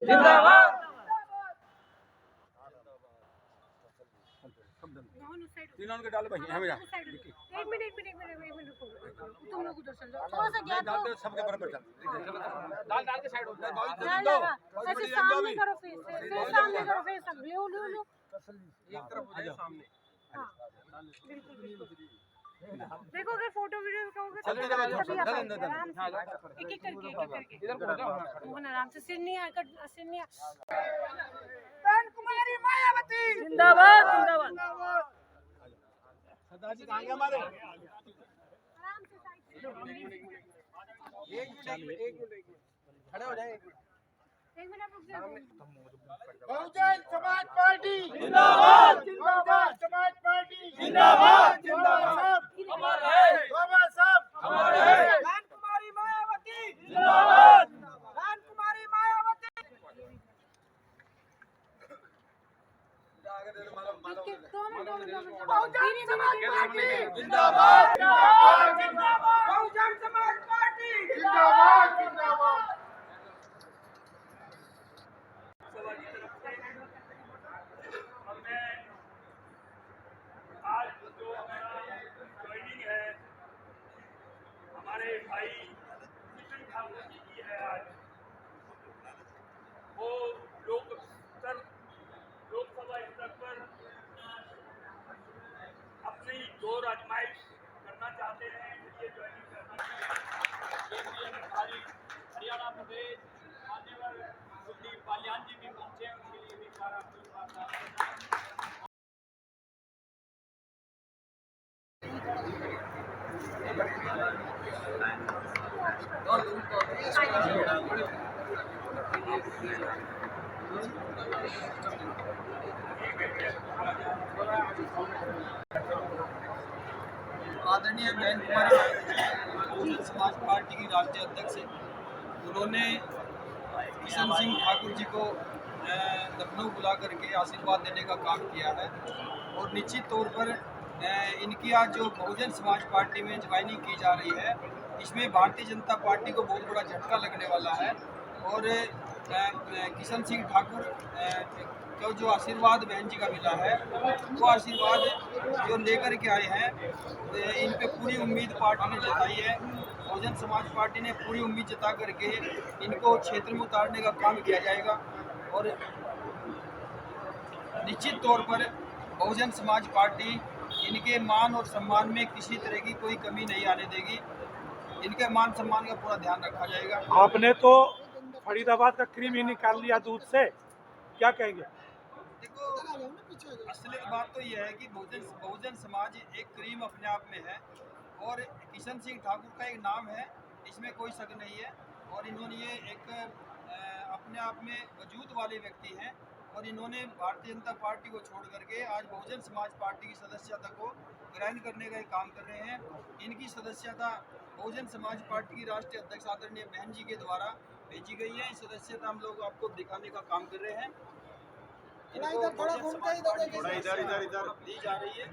जिंदाबाद। तीनों के डाल भाई हमें एक मिनट तुम लोग उधर चल जाओ, थोड़ा सा गैप डाल दो। दे सबके बराबर चल डाल डाल के साइड हो जाए। ऐसे सामने करो, फेस सामने करो, फेस सामने लो लो लो। एक तरफ हो जाए सामने। हाँ बिल्कुल बिल्कुल। देखो अगर फोटो वीडियो कहोगे तो चलते रहो, तभी आप चल, चल, आराम से एक एक करके इधर को हो जाओ। मोहन आराम से सिर नहीं आकर सिर नहीं कुमारी मायावती जिंदाबाद जिंदाबाद। सरदार जी कहां गए हमारे आराम से साइड से एक मिनट खड़े हो जाए। एक मिनट रुक जाओ। बहुजन समाज पार्टी जिंदाबाद जिंदाबाद समाज पार्टी जिंदाबाद जिंदाबाद बाबा साहब हमारे हैं कुमारी मायावती जिंदाबाद कुमारी मायावती जिंदाबाद जिंदाबाद बहुजन समाज पार्टी जिंदाबाद जिंदाबाद। आज जो हमारा ज्वाइनिंग है हमारे भाई किशन ठाकुर जी की है आज, वो लोकसभा स्तर पर अपनी जोर आजमाइश करना चाहते हैं, इसलिए ज्वाइनिंग करना चाहते हैं। हरियाणा प्रदेश मान्यवर कुलदीप बालियान जी भी पहुंचे हैं, उनके लिए भी सारा आदरणीय बहन कुमारी बहुजन समाज पार्टी की राष्ट्रीय अध्यक्ष हैं, उन्होंने किशन सिंह ठाकुर जी को लखनऊ बुला करके आशीर्वाद देने का काम किया है। और निश्चित तौर पर इनकी आज जो बहुजन समाज पार्टी में ज्वाइनिंग की जा रही है, इसमें भारतीय जनता पार्टी को बहुत बड़ा झटका लगने वाला है। और किशन सिंह ठाकुर को जो आशीर्वाद बहन जी का मिला है, वो आशीर्वाद जो लेकर के आए हैं, इन पे पूरी उम्मीद पार्टी ने जताई है। बहुजन समाज पार्टी ने पूरी उम्मीद जता करके इनको क्षेत्र में उतारने का काम किया जाएगा। और निश्चित तौर पर बहुजन समाज पार्टी इनके मान और सम्मान में किसी तरह की कोई कमी नहीं आने देगी। इनके मान सम्मान का पूरा ध्यान रखा जाएगा। आपने तो फरीदाबाद का क्रीम ही निकाल लिया दूध से, क्या कहेंगे? देखो, असली बात तो यह है कि बहुजन समाज एक क्रीम अपने आप में है और किशन सिंह ठाकुर का एक नाम है, इसमें कोई शक नहीं है। और इन्होंने ये एक अपने आप में वजूद वाले व्यक्ति हैं और इन्होंने भारतीय जनता पार्टी को छोड़ करके आज बहुजन समाज पार्टी की सदस्यता को ग्रहण करने का एक काम कर रहे हैं। इनकी सदस्यता बहुजन समाज पार्टी की राष्ट्रीय अध्यक्ष आदरणीय बहन जी के द्वारा भेजी गई है। इस सदस्यता हम लोग आपको दिखाने का काम कर रहे हैं। इधर दी जा रही है।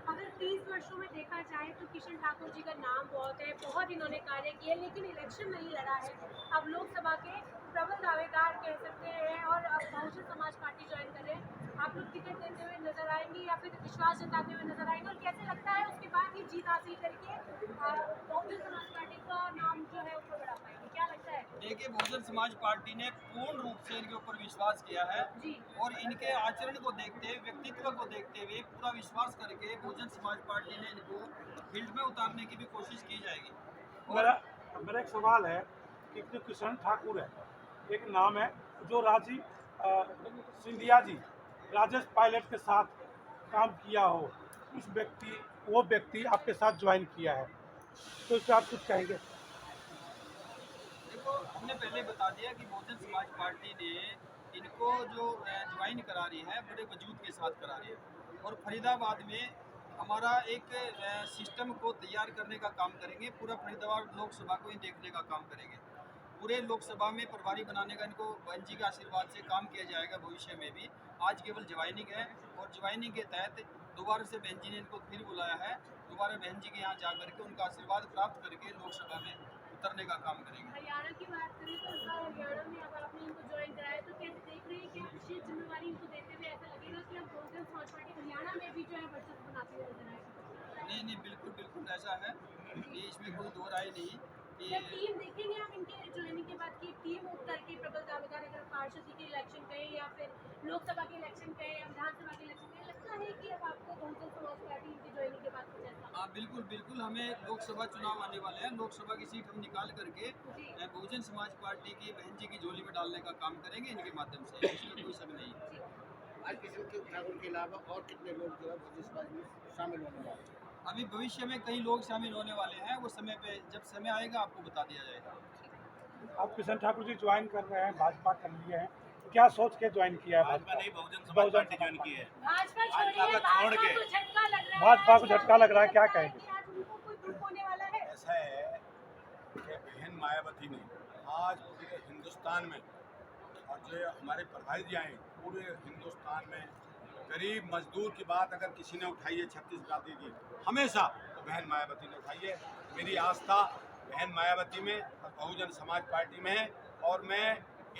अगर 30 वर्षों में देखा जाए तो किशन ठाकुर जी का नाम बहुत है, बहुत इन्होंने कार्य किए, लेकिन इलेक्शन नहीं लड़ा है। अब लोकसभा के प्रबल दावेदार कह सकते हैं और अब बहुजन समाज पार्टी ज्वाइन कर रहे हैं। आप लोग टिकट देते हुए नजर आएंगे या फिर विश्वास जताते हुए नजर आएंगे, और कैसे लगता है उसके बाद ये जीत हासिल करके बहुजन समाज पार्टी का नाम जो है ऊपर बढ़ा पाएंगे, क्या लगता है? देखिए, बहुजन समाज पार्टी ने पूर्ण रूप से इनके ऊपर विश्वास किया है और इनके आचरण को देखते हुए, व्यक्तित्व को देखते हुए पूरा विश्वास करके बहुजन समाज पार्टी ने इनको फील्ड में उतारने की भी कोशिश की जाएगी। मेरा एक सवाल है कि जो किशन ठाकुर है, एक नाम है जो राजीव सिंधिया जी राजेश पायलट के साथ काम किया हो, वो व्यक्ति आपके साथ ज्वाइन किया है, तो इस पर आप कुछ कहेंगे? देखो, हमने पहले बता दिया कि बहुजन समाज पार्टी ने इनको जो ज्वाइन करा रही है बड़े वजूद के साथ करा रही है। और फरीदाबाद में हमारा एक सिस्टम को तैयार करने का काम करेंगे। पूरा फरीदाबाद लोकसभा को ही देखने का काम करेंगे। पूरे लोकसभा में प्रभारी बनाने का इनको बहन जी के आशीर्वाद से काम किया जाएगा भविष्य में भी। आज केवल ज्वाइनिंग है और ज्वाइनिंग के तहत दोबारा से बहन जी ने इनको फिर बुलाया है। दोबारा बहन जी के यहाँ जा करके उनका आशीर्वाद प्राप्त करके लोकसभा में उतरने का काम करेंगे। हरियाणा की बात करें तो इस बार हरियाणा में अब आपने इनको ज्वाइन कराया तो कैसे देख रहे हैं कि आप विशेष जिम्मेवारी इनको देते हुए ऐसा लगेगा कि अब बहुजन समाज पार्टी हरियाणा में भी जो है वर्चस्व बनाते हुए नजर आएगी? नहीं नहीं, बिल्कुल बिल्कुल ऐसा है कि इसमें कोई दो राय नहीं कि क्या टीम देखेंगे आप इनके ज्वाइनिंग के बाद की टीम उतर के प्रबल दावेदार अगर पार्षद के इलेक्शन कहें या फिर लोकसभा के इलेक्शन कहें या विधानसभा के इलेक्शन कहें, लगता है कि अब आपको बहुजन समाज पार्टी इनकी ज्वाइनिंग के बाद कुछ ऐसा? हाँ बिल्कुल बिल्कुल, हमें लोकसभा चुनाव आने वाले हैं, लोकसभा की सीट हम निकाल करके जी बहुजन समाज पार्टी की बहन जी की झोली में डालने का काम करेंगे इनके माध्यम से, इसमें कोई शक नहीं है। आज किशन ठाकुर के अलावा और कितने लोग जो है बहुजन समाज में शामिल होने वाले हैं? अभी भविष्य में कई लोग शामिल होने वाले हैं, वो समय पे जब समय आएगा आपको बता दिया जाएगा। अब किशन ठाकुर जी ज्वाइन कर रहे हैं, भाजपा कर लिए हैं, क्या सोच के ज्वाइन किया है? भाजपा नहीं, बहुजन समाज पार्टी ज्वाइन की है। भाजपा भाजपा छोड़िए, को छोड़ भाजपा के। को झटका लग रहा है। भाजपा को झटका लग रहा है, क्या कहेंगे? कि आज उनको कोई दुख होने वाला है? ऐसा है कि बहन मायावती ने आज पूरे हिंदुस्तान में और जो हमारे प्रभारी जी आए पूरे हिंदुस्तान में गरीब मजदूर की बात अगर किसी ने उठाई है छत्तीसगढ़ की हमेशा, तो बहन मायावती ने उठाई है। मेरी आस्था बहन मायावती में और बहुजन समाज पार्टी में है और मैं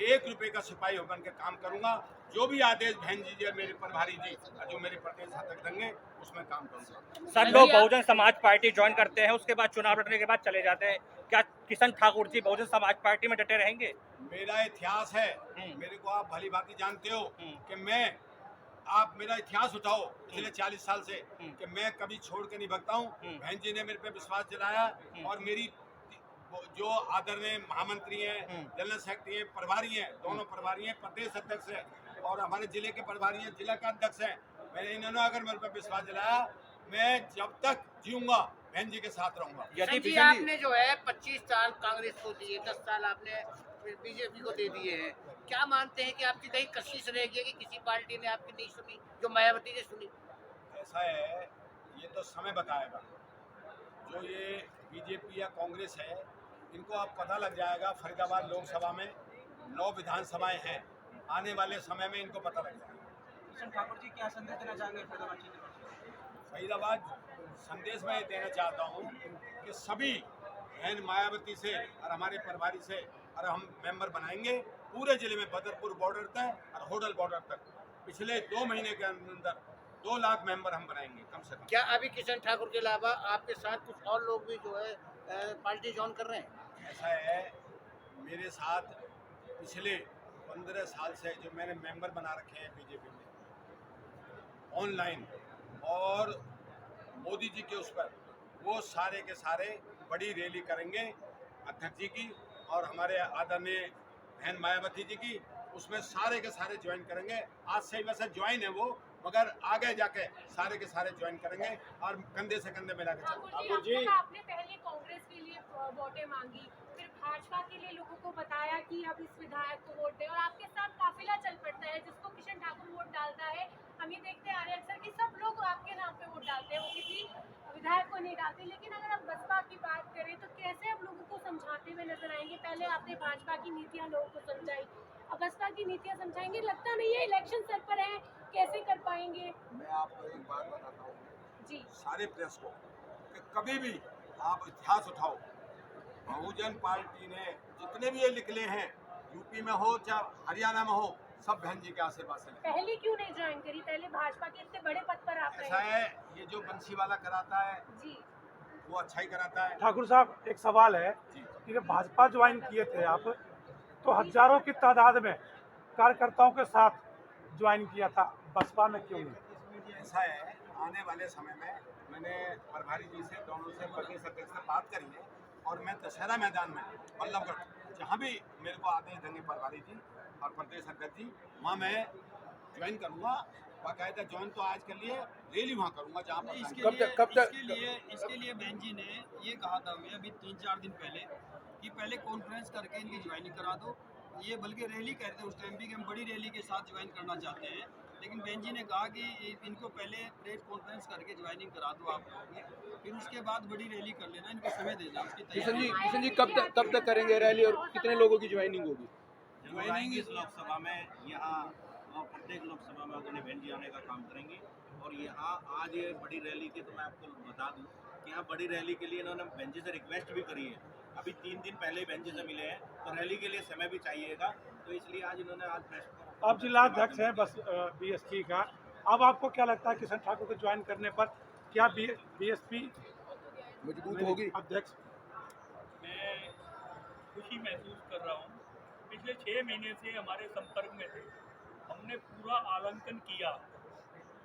1 रुपये का सिपाही होकर के काम करूंगा। जो भी आदेश बहन जी मेरे प्रभारी जी जो मेरे प्रदेश अध्यक्ष देंगे उसमें काम करूंगा। सर, लोग बहुजन समाज पार्टी ज्वाइन करते हैं, उसके बाद चुनाव लड़ने के बाद चले जाते हैं, क्या किशन ठाकुर जी बहुजन समाज पार्टी में डटे रहेंगे? मेरा इतिहास है, मेरे को आप भली भांति जानते हो कि आप मेरा इतिहास उठाओ पिछले 40 साल से कि मैं कभी छोड़ के नहीं भगता हूँ। बहन जी ने मेरे पे विश्वास जताया और मेरी जो आदरणीय महामंत्री हैं, जनरल सेक्रेटरी हैं, प्रभारी हैं, दोनों प्रभारी हैं, प्रदेश अध्यक्ष हैं और हमारे जिले के प्रभारी हैं, जिला का अध्यक्ष हैं, मैंने इन्होंने अगर मेरे पे विश्वास जलाया, मैं जब तक जीऊंगा बहन जी के साथ रहूंगा। यदि जी आपने जो है 25 साल कांग्रेस को दिए, 10 साल आपने बीजेपी को दे दिए हैं, क्या मानते हैं कि आपकी कहीं कशिश रह गई कि किसी पार्टी ने आपकी नहीं सुनी जो मायावती ने सुनी? ऐसा है, ये तो समय बताएगा। जो ये बीजेपी या कांग्रेस है इनको अब पता लग जाएगा। फरीदाबाद लोकसभा में 9 विधानसभाएं हैं, आने वाले समय में इनको पता लग जाएगा। किशन ठाकुर जी क्या संदेश देना चाहेंगे फरीदाबाद? फरीदाबाद संदेश में देना चाहता हूँ कि सभी बहन मायावती से और हमारे प्रभारी से और हम मेंबर बनाएंगे पूरे जिले में, बदरपुर बॉर्डर तक और होडल बॉर्डर तक। पिछले 2 महीने के अंदर 2 लाख मेंबर हम बनाएंगे कम से कम। क्या अभी किशन ठाकुर के अलावा आपके साथ कुछ और लोग भी जो है पार्टी ज्वाइन कर रहे हैं? ऐसा है, मेरे साथ पिछले 15 साल से जो मैंने मेंबर बना रखे हैं बीजेपी में ऑनलाइन और मोदी जी के उस पर, वो सारे के सारे बड़ी रैली करेंगे अध्यक्ष जी की और हमारे आदरणीय बहन मायावती जी की, उसमें सारे के सारे ज्वाइन करेंगे। आज से ही वैसे ज्वाइन है वो, मगर आगे जाके सारे के सारे ज्वाइन करेंगे और कंधे से कंधे मिला के ठाकुर जी, आपने पहले कांग्रेस के लिए वोटें मांगी, फिर भाजपा के लिए लोगों को बताया कि अब इस विधायक को वोट दें और आपके साथ काफिला चल पड़ता है जिसको किशन ठाकुर वोट डालता है। हम ये देखते आ रहे हैं अक्सर कि सब लोग आपके नाम पे वोट डालते हैं, वो किसी विधायक को नहीं डालते। लेकिन अगर आप बसपा की बात करें तो कैसे आप लोगों को समझाते हुए नजर आएंगे? पहले आपने भाजपा की नीतियाँ लोगों को समझाई, अब बसपा की नीतियाँ समझाएंगे? लगता नहीं है इलेक्शन सर पर है, कैसे कर पाएंगे? मैं आपको एक बात बताता हूँ जी, सारे प्रेस को कि कभी भी आप इतिहास उठाओ, बहुजन पार्टी ने जितने भी ये निकले हैं, यूपी में हो चाहे हरियाणा में हो, सब बहन जी के आशीर्वाद से निकले। पहले क्यों नहीं ज्वाइन करी? पहले भाजपा के इतने बड़े पद पर आप ऐसा रहे। है, ये जो बंसी वाला कराता है जी, वो अच्छा ही कराता है। ठाकुर साहब, एक सवाल है कि जब भाजपा ज्वाइन किए थे आप, तो हजारों की तादाद में कार्यकर्ताओं के साथ ज्वाइन किया था, बसपा में क्यों नहीं? ऐसा है, आने वाले समय में मैंने प्रभारी जी से, दोनों से, प्रदेश अध्यक्ष से बात करी है और मैं दशहरा मैदान में बल्लभगढ़ जहाँ भी मेरे को आदेश देंगे प्रभारी जी और प्रदेश अध्यक्ष जी, वहाँ मैं ज्वाइन करूँगा। बाकायदा ज्वाइन तो आज के लिए रैली वहाँ करूँगा जहाँ पर इसके लिए बहन जी ने ये कहा था हमें अभी 3-4 दिन पहले कि पहले कॉन्फ्रेंस करके इनकी ज्वाइनिंग करा दो। ये बल्कि रैली कह रहे थे उस टाइम भी कि हम बड़ी रैली के साथ ज्वाइन करना चाहते हैं, लेकिन बहन जी ने कहा कि इनको पहले प्रेस कॉन्फ्रेंस करके ज्वाइनिंग करा दो आप लोग, फिर उसके बाद बड़ी रैली कर लेना, इनको समय देना उसकी तैयारी। किशन जी कब तक करेंगे रैली और कितने लोगों की ज्वाइनिंग होगी? ज्वाइनिंग इस लोकसभा में, यहाँ प्रत्येक लोकसभा में उन्हें बहन जी आने का काम करेंगे। और यहाँ आज ये बड़ी रैली की, तो मैं आपको बता दूं कि यहाँ बड़ी रैली के लिए इन्होंने बहन जी से रिक्वेस्ट भी करी है अभी 3 दिन पहले ही बहन जी से मिले हैं, तो रैली के लिए समय भी चाहिएगा, तो इसलिए आज इन्होंने आज प्रेस आप जिलाध्यक्ष हैं बस बीएसपी का, अब आपको क्या लगता है किशन ठाकुर को ज्वाइन करने पर क्या बीएसपी मजबूत होगी? अध्यक्ष मैं खुशी महसूस कर रहा हूँ। पिछले 6 महीने से हमारे संपर्क में थे, हमने पूरा आलंकन किया।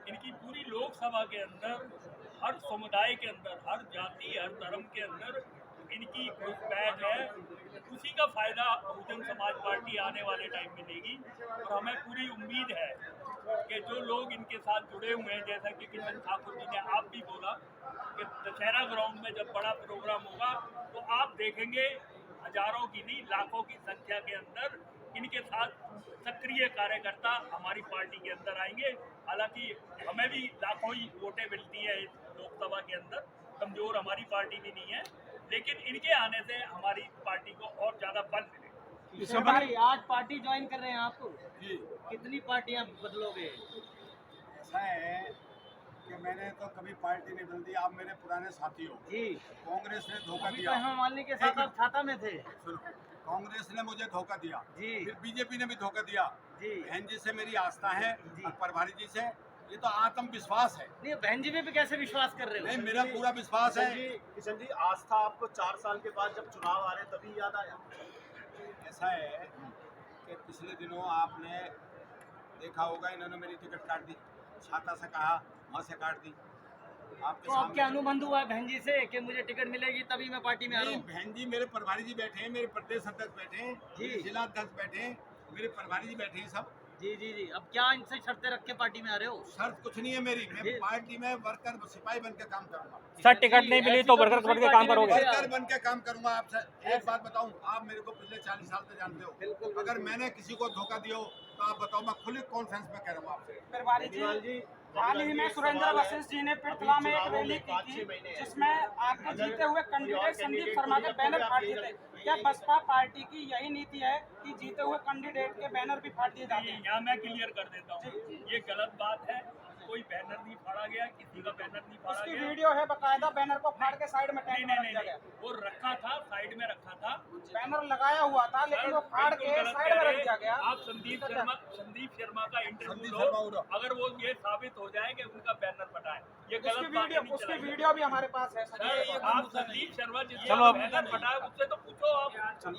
इनकी पूरी लोकसभा के अंदर, हर समुदाय के अंदर, हर जाति, हर धर्म के अंदर इनकी घुसपैठ है। उसी का फायदा बहुजन समाज पार्टी आने वाले टाइम में लेगी और हमें पूरी उम्मीद है कि जो लोग इनके साथ जुड़े हुए हैं, जैसा कि किशन ठाकुर जी ने आप भी बोला कि दशहरा ग्राउंड में जब बड़ा प्रोग्राम होगा तो आप देखेंगे हजारों की नहीं लाखों की संख्या के अंदर इनके साथ सक्रिय कार्यकर्ता हमारी पार्टी के अंदर आएंगे। हालांकि हमें भी लाखों ही वोटें मिलती है इस लोकसभा के अंदर, कमजोर हमारी पार्टी भी नहीं है, लेकिन इनके आने से हमारी पार्टी को और ज्यादा बल मिलेगा। इस समय आज पार्टी ज्वाइन कर रहे हैं आपको, कितनी पार्टियां बदलोगे? ऐसा है कि मैंने तो कभी पार्टी नहीं बदल दी। आप मेरे पुराने साथी हो जी, कांग्रेस ने धोखा अभी दिया। तो हम मालिनी के साथ आप छाता में थे। सुनो, कांग्रेस ने मुझे धोखा दिया, जी फिर बीजेपी ने भी धोखा दिया। जी बहन जी से मेरी आस्था है जी। और प्रभारी जी से, ये तो आत्मविश्वास है। नहीं, बहन जी में भी कैसे विश्वास कर रहे हो? नहीं, मेरा पूरा विश्वास है। किशन जी आस्था आपको 4 साल के बाद जब चुनाव आ रहे तभी याद आया? ऐसा है कि पिछले दिनों आपने देखा होगा, इन्होंने मेरी टिकट काट दी, छाता से कहा वहाँ से काट दी। आपके तो आपके अनुबंध हुआ है बहन जी से कि मुझे टिकट मिलेगी तभी मैं पार्टी में आ रहा नहीं, हूँ? बहन जी मेरे प्रभारी जी बैठे हैं, मेरे प्रदेश अध्यक्ष बैठे हैं, जी। मेरे जिला अध्यक्ष बैठे हैं, मेरे प्रभारी जी बैठे हैं सब। जी जी जी। अब क्या इनसे शर्तें रख के पार्टी में आ रहे हो? शर्त कुछ नहीं है मेरी, मैं जी। पार्टी में वर्कर सिपाही बन के काम करूंगा। सर टिकट नहीं मिली तो वर्कर बन के काम करोगे? वर्कर बन के काम करूंगा। आपसे एक बात बताऊं, आप मेरे को पिछले 40 साल से जानते हो, अगर मैंने किसी को धोखा दिया हो तो आप बताओ, मैं खुली कॉन्फ्रेंस में कह रहा हूँ आपसे। प्रभारी जी हाल ही में सुरेंद्र वशिष्ठ जी ने पिरथला में एक रैली की थी जिसमें आपके जीते हुए कैंडिडेट संदीप शर्मा के बैनर फाड़ दिए थे। क्या बसपा पार्टी की यही नीति है कि जीते हुए कैंडिडेट के बैनर भी फाड़ दिए जाते हैं? यहाँ मैं क्लियर कर देता हूँ, ये गलत बात है। कोई बैनर नहीं फाड़ा गया, किसी का बैनर नहीं फाड़ा उसकी गया। वीडियो है, बकायदा बैनर को फाड़ के साइड में नहीं टैग नहीं में नहीं रख दिया नहीं, वो रखा था, साइड में रखा था। बैनर लगाया हुआ था लेकिन वो फाड़ के बिल्कुल गलत साइड में कह रख रहे दिया हैं। गया। आप संदीप शर्मा का इंटरव्यू संदीप लो, शर्मा उड़ा। अगर वो ये साबित हो जाए कि उनका बैनर फटा है, ये गलत बात नहीं उसकी चलाएगी। वीडियो भी हमारे पास है। आप संदीप शर्मा जिसका चलो अब- बैनर फटा है उससे तो पूछो आप।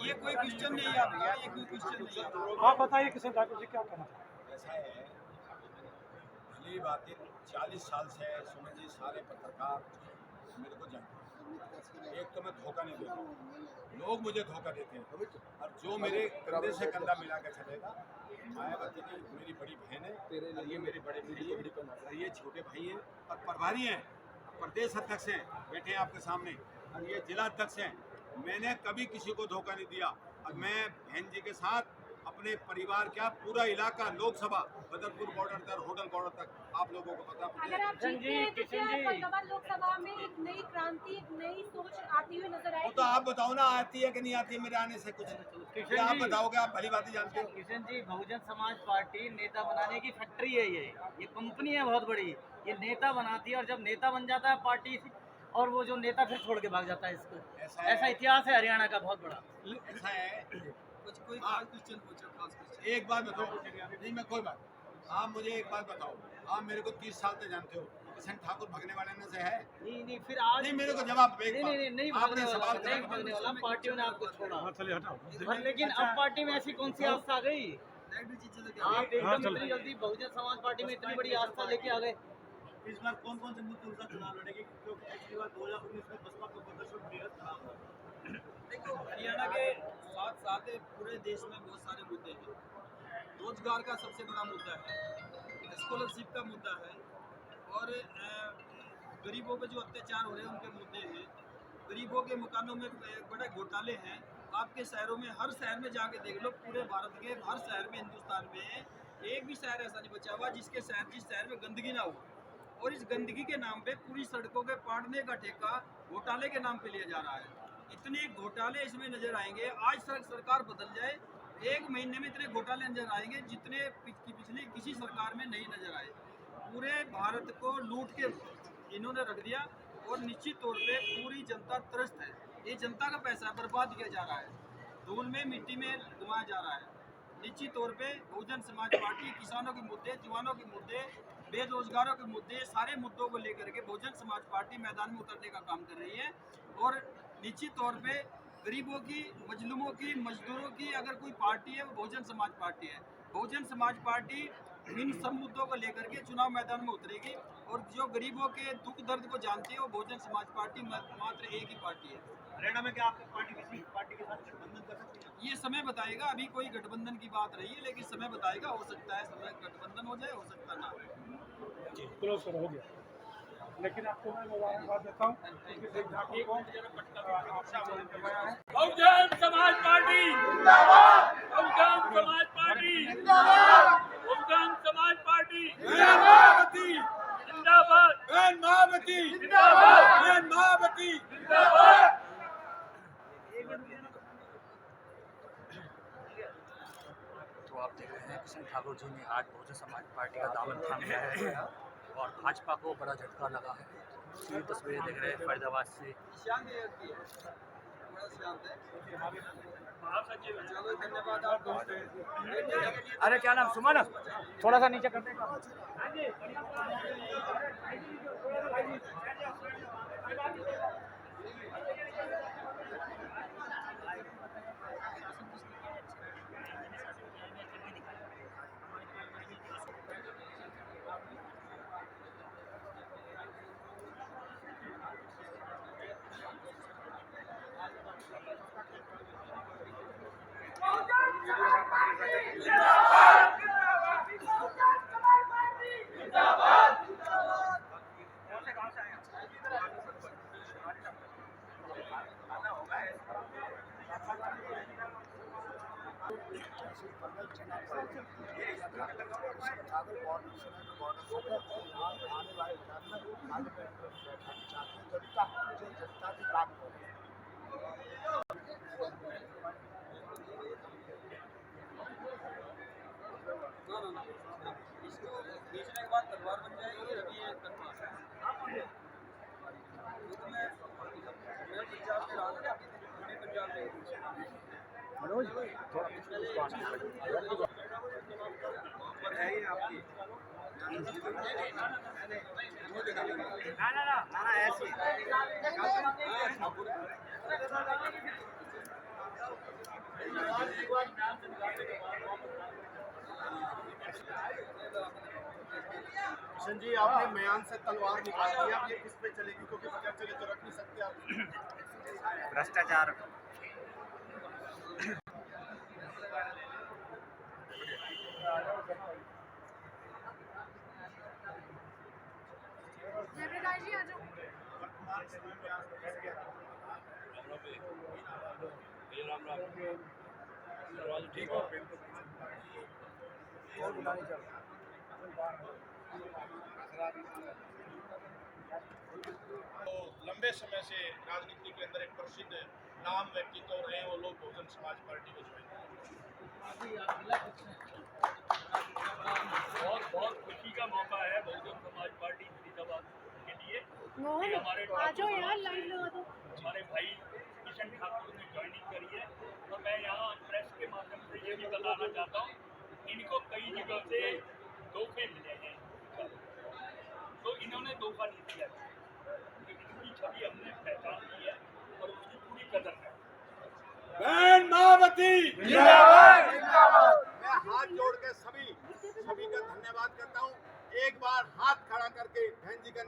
ये कोई क्वेश्चन नहीं है भैया, ये कोई क्वेश्चन नहीं है। आप बताइए किशन ठाकुर जी क्या कहना चाहते हैं? ऐसा है, पहली बात है 40 साल से सुमन जी सारे पत्रकार मेरे को जानते हैं। एक तो मैं धोखा नहीं देता, लोग मुझे धोखा देते हैं, और जो मेरे कंधे से कंधा मिला के चलेगा। मायावती जी मेरी बड़ी बहन है, और ये मेरे बड़े भाई है, और ये छोटे भाई हैं, और प्रभारी हैं, प्रदेश अध्यक्ष हैं, बैठे हैं आपके सामने, और ये जिला अध्यक्ष हैं। मैंने कभी किसी को धोखा नहीं दिया, और मैं बहन जी के साथ अपने परिवार का पूरा इलाका, लोकसभा, बदरपुर बॉर्डर तक, होटल बॉर्डर तक, आप लोगों को पता मुझे। अगर आप जीतते हैं तो क्या फरीदाबाद लोकसभा में एक नई क्रांति, एक नई सोच आती हुई नजर वो आएगी? तो आप बताओ ना, आती है कि नहीं आती है मेरे आने से कुछ? किशन ये आप जी। बताओगे, आप भली बात ही जानते हो। किशन जी, बहुजन समाज पार्टी नेता बनाने की फैक्ट्री है। ये कंपनी है बहुत बड़ी, ये नेता बनाती है और जब नेता बन जाता है पार्टी और वो जो नेता फिर छोड़ के भाग जाता है इसको। ऐसा है। ऐसा इतिहास है हरियाणा का बहुत बड़ा। ऐसा है, कुछ कोई खास क्वेश्चन पूछो, खास क्वेश्चन। एक बात बताओ, नहीं मैं कोई बात, आप मुझे एक बात बताओ, आप मेरे को 30 साल से जानते हो, किशन ठाकुर भगने वाले में से है? नहीं फिर आज नहीं, मेरे को जवाब एक नहीं बात। नहीं नहीं आपने भागने वाला, सवाल नहीं करा, भागने वाला। पार्टियों ने आपको छोड़ा, हाँ चलिए हटाओ। लेकिन अब पार्टी में ऐसी कौन सी आस्था आ गई? नेगेटिव चीजें तो क्या आप हाँ, एकदम चलो। इतनी जल्दी बहुजन समाज पार्टी में इतनी बड़ी आस्था लेके आ गए। इस बार कौन कौन से मुद्दे उनका चुनाव लड़ेगी, क्योंकि पिछली बार 2019 में बसपा का प्रदर्शन बेहद खराब हुआ। देखो, हरियाणा के साथ साथ पूरे देश में बहुत सारे मुद्दे हैं। रोजगार का सबसे बड़ा मुद्दा है, स्कॉलरशिप का मुद्दा है, और गरीबों पे जो अत्याचार हो रहे हैं उनके मुद्दे हैं। गरीबों के मकानों में बड़े घोटाले हैं। आपके शहरों में, हर शहर में जाके देख लो, पूरे भारत के हर शहर में, हिंदुस्तान में एक भी शहर ऐसा नहीं बचा हुआ जिस शहर में गंदगी ना हो। और इस गंदगी के नाम पे पूरी सड़कों के पाटने का ठेका घोटाले के नाम पे लिया जा रहा है। इतने घोटाले इसमें नजर आएंगे। आज सरकार बदल जाए, 1 महीने में इतने घोटाले नजर आएंगे जितने पिछली किसी सरकार में नहीं नजर आए। पूरे भारत को लूट के इन्होंने रख दिया, और निश्चित तौर पे पूरी जनता त्रस्त है। ये जनता का पैसा है, बर्बाद किया जा रहा है, धूल में मिट्टी में घुमाया जा रहा है। निश्चित तौर पे बहुजन समाज पार्टी किसानों के मुद्दे, जवानों के मुद्दे, बेरोजगारों के मुद्दे, सारे मुद्दों को लेकर के बहुजन समाज पार्टी मैदान में उतरने का काम कर रही है। और निश्चित तौर पे गरीबों की, मजलूमों की, मजदूरों की अगर कोई पार्टी है वो बहुजन समाज पार्टी है। बहुजन समाज पार्टी इन सब मुद्दों को लेकर के चुनाव मैदान में उतरेगी और जो गरीबों के दुख दर्द को जानती है वो बहुजन समाज पार्टी मात्र एक ही पार्टी है। हरियाणा में क्या आपकी पार्टी किसी पार्टी के साथ गठबंधन कर सकती है? ये समय बताएगा, अभी कोई गठबंधन की बात रही है, लेकिन समय बताएगा, हो सकता है समय गठबंधन हो जाए, हो सकता ना हो। क्लोज हो गया। लेकिन आपको मैं मुबारकबाद देता हूँ कि सिंह ठाकुर को आपने करवाया है। बहुजन समाज पार्टी जिंदाबाद, बहुजन समाज पार्टी जिंदाबाद, बहुजन समाज पार्टी मायावती जिंदाबाद, बहन मायावती जिंदाबाद, बहन मायावती जिंदाबाद। तो आप देख रहे हैं किशन ठाकुर जी ने आज बहुजन समाज पार्टी का दामन थाम लिया है और भाजपा को बड़ा झटका लगा है। ये तस्वीरें देख रहे हैं फरीदाबाद से। शांत है, बड़ा शांत है। चलो धन्यवाद आपको। अरे क्या नाम सुमन, थोड़ा सा नीचे करते हैं। इसको बेचने के बाद तलवार बन जाएगी। अभी ये तलवार मैं पंजाब में रहा था, मैं पंजाब में किशन जी, आपने म्यान से तलवार निकाल दी, अब ये किस पे चलेगी? क्योंकि बगैर चले तो रख नहीं सकते आप। भ्रष्टाचार। जयप्रकाश जी आ जाओ। ठीक हो? तो लंबे समय से राजनीति के अंदर एक प्रसिद्ध नाम व्यक्तित्व रहे हैं वो लोग बहुजन समाज पार्टी को ज्वाइन बहुत खुशी का मौका है बहुजन समाज पार्टी फरीदाबाद के लिए। मोहन हमारे आ जाओ यार, लाइव लगा दो। हमारे भाई किशन ठाकुर ने ज्वाइनिंग करी है और मैं यहाँ प्रेस के माध्यम से ये भी बताना चाहता हूँ, इनको कई जगह से धोखे मिले हैं, तो इन्होंने धोखा नहीं दिया। इनकी छवि हमने पहचान ली है और उसकी पूरी कदर है। बहन मायावती जिंदाबाद, मैं हाथ जोड़ के सभी का धन्यवाद करता हूँ। एक बार हाथ खड़ा करके बहन जी का